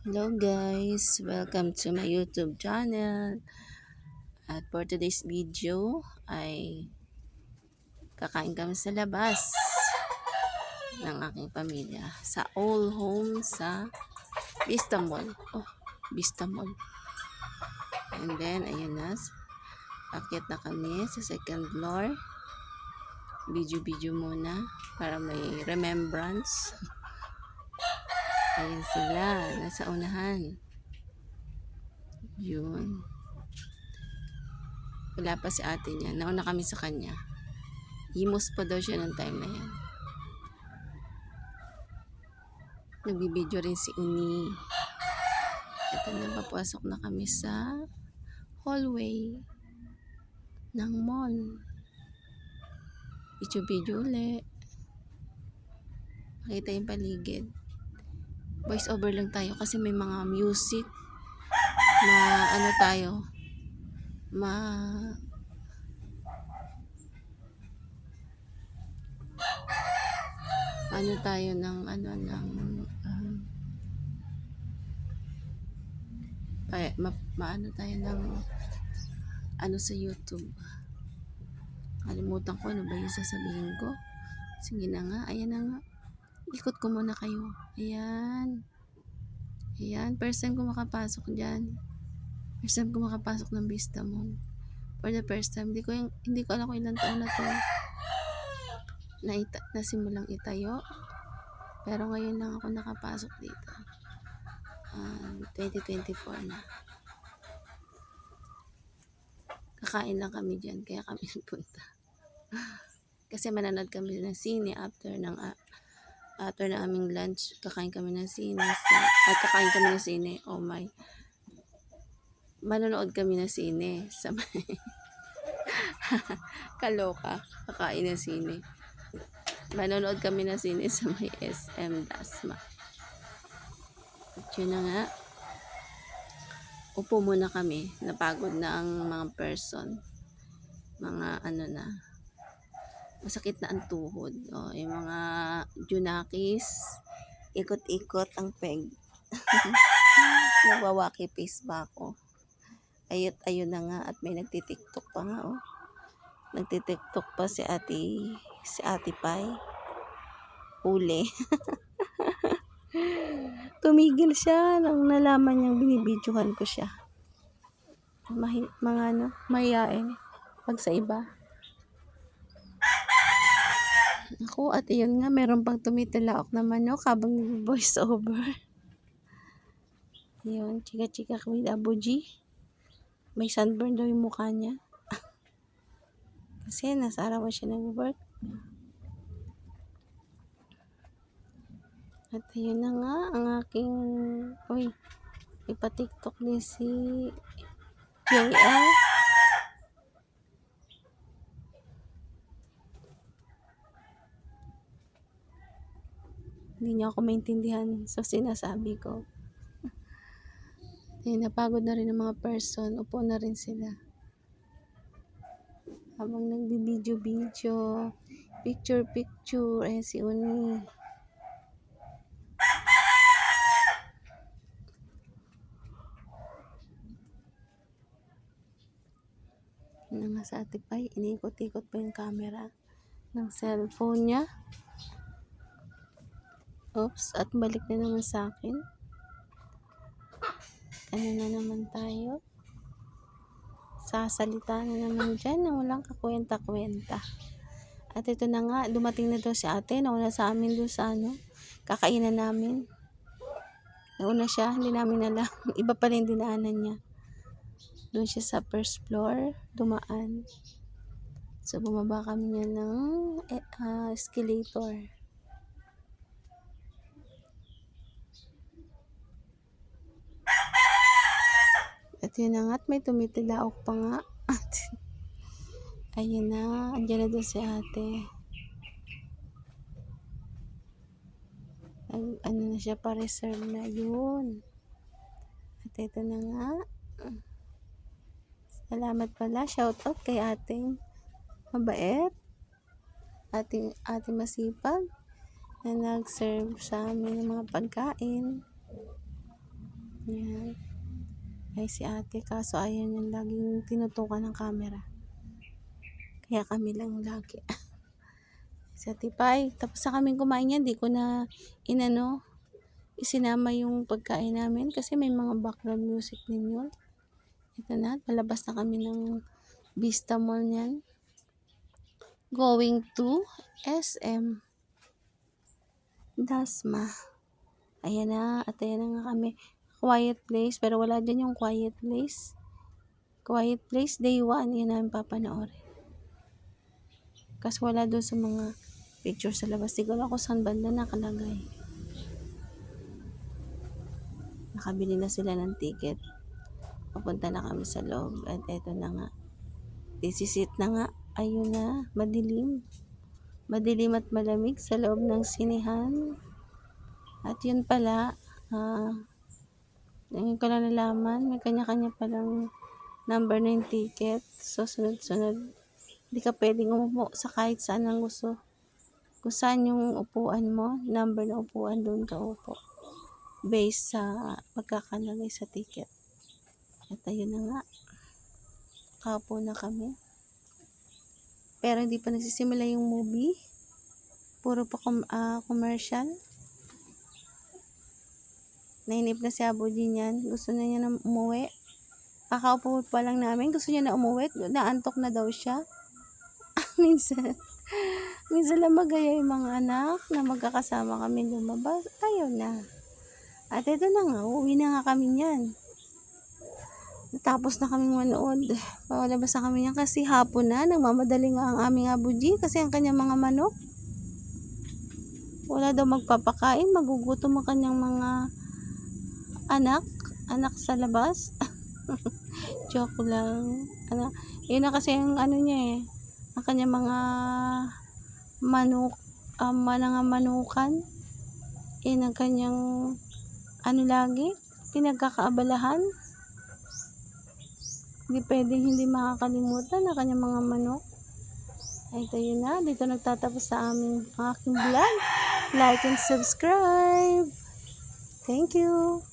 Hello guys, welcome to my YouTube channel. At for today's video ay kakain kami sa labas ng aking pamilya sa All Home sa Vista Mall. Vista Mall. And then ayun na, akyat na kami sa second floor. Video muna para may remembrance. Ayun sila, nasa unahan. Yun. Wala pa si ate niya. Nauna kami sa kanya. Himos pa daw siya ng time na yan. Nagbibideo rin si Uni. Ito na, papasok na kami sa hallway ng mall. Video ulit. Makita yung paligid. Voice over lang tayo kasi may mga music. Ano tayo? Ano tayo ng maano tayo ng sa YouTube. Kalimutan ko ano ba yung sasabihin ko. Sige na nga, ayan na nga. Ikot ko muna kayo. Ayan. Ayan, first time ko makapasok dyan. First time ko makapasok ng Vista Mall. For the first time, hindi ko alam kung ilang taon na to na simulang itayo. Pero ngayon lang ako nakapasok dito. 2024 na. Kakain lang kami dyan, kaya kami nagpunta. Kasi mananood kami ng sine after ng aming lunch. Kakain kami ng sine. Kakain kami ng sine. Oh my. Manonood kami ng sine. Sa Kaloka. Kakain ng sine. Manonood kami ng sine sa may SM Dasma. At yun na nga. Upo muna kami. Napagod na ang mga person. Mga na. Masakit na ang tuhod. Yung mga junakis. Ikot-ikot ang peg. Nagwawaki face ba ako? Ayun na nga. At may nagtitiktok pa nga. Nagtitiktok pa si Ate Pai. Uli. Tumigil siya nang nalaman niyang binibidyohan ko siya. Mahiyain pag sa iba. Ako, at yun nga, meron pang tumitilaok na manok habang nag-voice over. Yun, chika-chika with Abu G. May sunburn daw yung mukha niya. Kasi nasa arawan siya nag-work. At yun na nga, ang aking, ipa-tiktok din si JL. Hindi niya ako maintindihan sa sinasabi ko. Napagod na rin ang mga person. Upo na rin sila. Habang nagbibideo. Picture. Si Uni. Nga sa Ate Pai, iniikot-ikot pa yung camera ng cellphone niya. Oops, at balik na naman sa akin. Ano na naman tayo? Sasalita na naman dyan na walang kakwenta-kwenta. At ito na nga, dumating na daw si ate. Nauna sa amin doon sa kakainan namin. Nauna siya, hindi namin alam. Iba pa rin dinaanan niya. Doon siya sa first floor, dumaan. So, bumaba kami niya ng escalator. At yun na nga, may tumitilaok pa nga. Ayun na, andyan na doon si ate. Ano na siya, pa-reserve na yun. At ito na nga. Salamat pala, shout out kay ating mabait, ating masipag na nag-serve sa amin ng mga pagkain. Yan. Ay si ate, kaso ayaw niya laging tinutukan ng camera. Kaya kami lang lagi. Sa tipay, tapos na kaming kumain yan, di ko na isinama yung pagkain namin kasi may mga background music din yun. Ito na, palabas na kami ng Vista Mall niyan. Going to SM Dasma. Ayan na, at ayan na nga kami. Quiet Place, pero wala dyan yung Quiet Place. Quiet Place, day 1, yun namin papanoorin. Kasi wala doon sa mga picture sa labas. Di ko alam kung saan banda nakalagay. Nakabili na sila ng ticket. Papunta na kami sa loob. At eto na nga. Isisit na nga. Ayun na. Madilim. Madilim at malamig sa loob ng sinihan. At yun pala. Ngayon ko lang nalaman. May kanya-kanya palang number na yung ticket. So, sunod-sunod. Hindi ka pwedeng umupo sa kahit saan ang gusto. Kung saan yung upuan mo, number na upuan, doon ka upo. Based sa pagkakalagay sa ticket. At ayun na nga. Kapo na kami. Pero hindi pa nagsisimula yung movie. Puro pa commercial. Nainip na si Abu G niyan. Gusto na niya na umuwi. Kakaupo pa lang namin. Gusto niya na umuwi. Naantok na daw siya. minsan lang magaya yung mga anak na magkakasama kami lumabas. Ayun na. At ito na nga, uuwi na nga kami niyan. Natapos na kaming manood. Palabas na kami niyan kasi hapon na. Nagmamadali nga ang aming Abu G kasi ang kanyang mga manok. Wala daw magpapakain. Magugutom ang kanyang mga anak sa labas. Joke lang. Yun na kasi ang niya eh. Ang kanyang mga manukan. Yun ang kanyang lagi, pinagkakaabalahan. Hindi pwedeng hindi makakalimutan ang kanyang mga manok. Ay, ito yun na. Dito nagtatapos sa aking vlog. Like and subscribe. Thank you.